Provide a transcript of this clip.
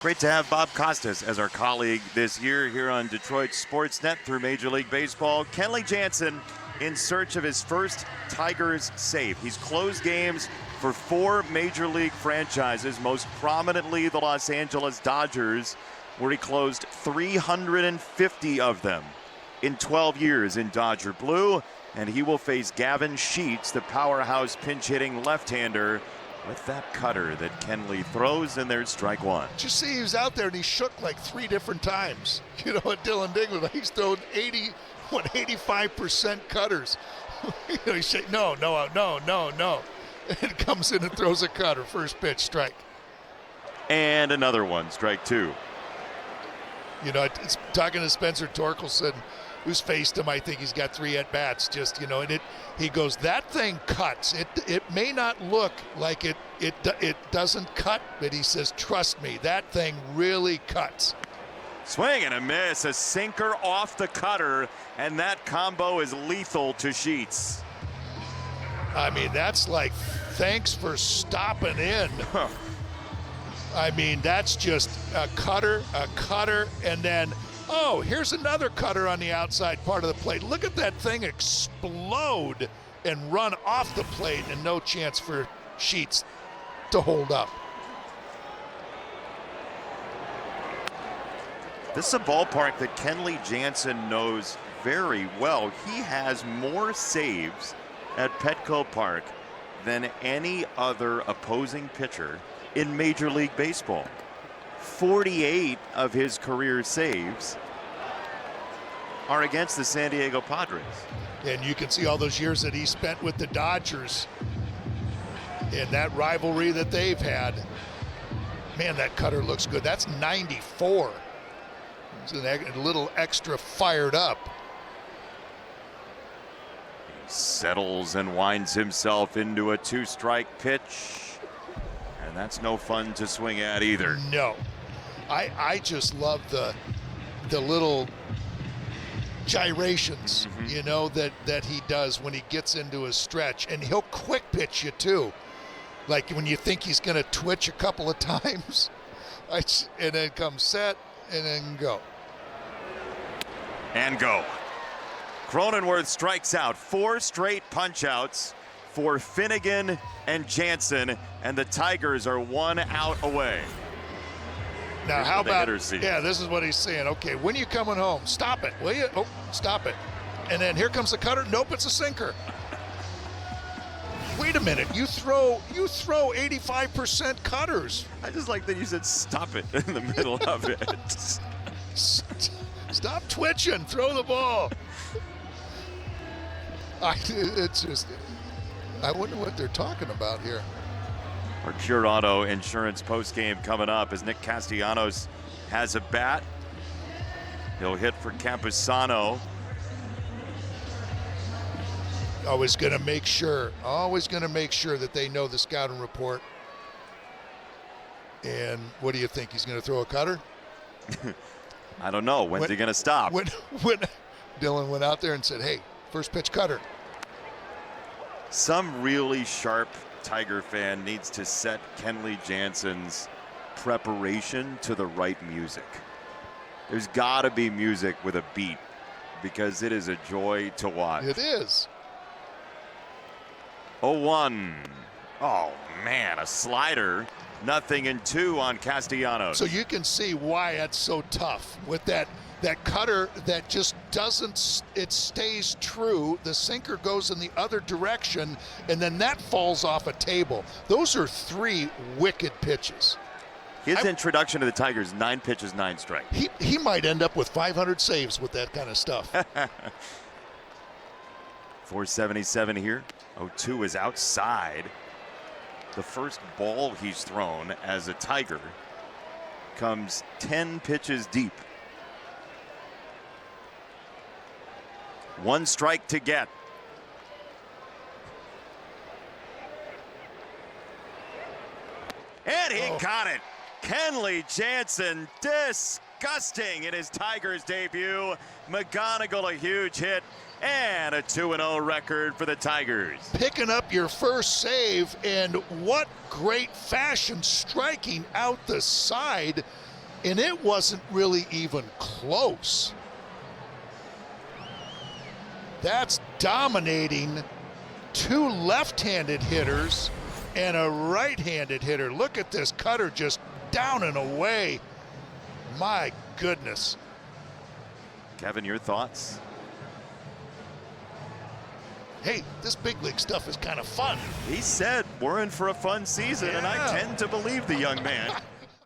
Great to have Bob Costas as our colleague this year here on Detroit Sportsnet through Major League Baseball. Kenley Jansen in search of his first Tigers save. He's closed games for 4 Major League franchises, most prominently the Los Angeles Dodgers, where he closed 350 of them in 12 years in Dodger blue. And he will face Gavin Sheets, the powerhouse pinch-hitting left-hander, with that cutter that Kenley throws, and there's strike one. Did you see he was out there and he shook like 3 different times? You know, at Dylan Digman, he's thrown 85% cutters. You know, he's saying, no. And comes in and throws a cutter, first pitch, strike. And another one, strike 2. You know, it's talking to Spencer Torkelson, who's faced him. I think he's got 3 at-bats, just, you know, and he goes, that thing cuts. It may not look like it doesn't cut, but he says, trust me, that thing really cuts. Swing and a miss, a sinker off the cutter, and that combo is lethal to Sheets. I mean, that's like, thanks for stopping in. I mean, that's just a cutter, and then, oh, here's another cutter on the outside part of the plate. Look at that thing explode and run off the plate, and no chance for Sheets to hold up. This is a ballpark that Kenley Jansen knows very well. He has more saves at Petco Park than any other opposing pitcher in Major League Baseball. 48 of his career saves are against the San Diego Padres. And you can see all those years that he spent with the Dodgers and that rivalry that they've had. Man, that cutter looks good. That's 94. It's a little extra fired up. He settles and winds himself into a 2-strike pitch. And that's no fun to swing at either. No. I just love the little gyrations, you know, that he does when he gets into his stretch. And he'll quick pitch you too. Like when you think he's going to twitch a couple of times. And then come set and then go. And go. Cronenworth strikes out. 4 straight punch-outs for Finnegan and Jansen, and the Tigers are 1 out away. Now, how about, yeah, this is what he's saying. Okay, when are you coming home? Stop it, will you? Oh, stop it. And then here comes the cutter. Nope, it's a sinker. Wait a minute, you throw 85% cutters. I just like that you said stop it in the middle of it. Stop twitching, throw the ball. It's just, I wonder what they're talking about here. Our Pure Auto Insurance postgame coming up as Nick Castellanos has a bat. He'll hit for Campusano. Always going to make sure that they know the scouting report. And what do you think? He's going to throw a cutter? I don't know. When's he going to stop? When Dylan went out there and said, hey, first pitch cutter. Some really sharp Tiger fan needs to set Kenley Jansen's preparation to the right music. There's got to be music with a beat because it is a joy to watch. It is. 0-1. Oh, man, a slider. 0-2 on Castellanos. So you can see why that's so tough with that cutter that just doesn't, it stays true. The sinker goes in the other direction, and then that falls off a table. Those are 3 wicked pitches. His introduction to the Tigers, 9 pitches, 9 strikes. He might end up with 500 saves with that kind of stuff. 477 here. 0-2 is outside. The first ball he's thrown as a Tiger comes 10 pitches deep. 1 strike to get. And he got it. Kenley Jansen, disgusting in his Tigers debut. McGonigal, a huge hit, and a 2-0 record for the Tigers. Picking up your first save, and what great fashion, striking out the side. And it wasn't really even close. That's dominating two left-handed hitters and a right-handed hitter. Look at this cutter just down and away. My goodness. Kevin, your thoughts? Hey, this big league stuff is kind of fun. He said we're in for a fun season, and I tend to believe the young man.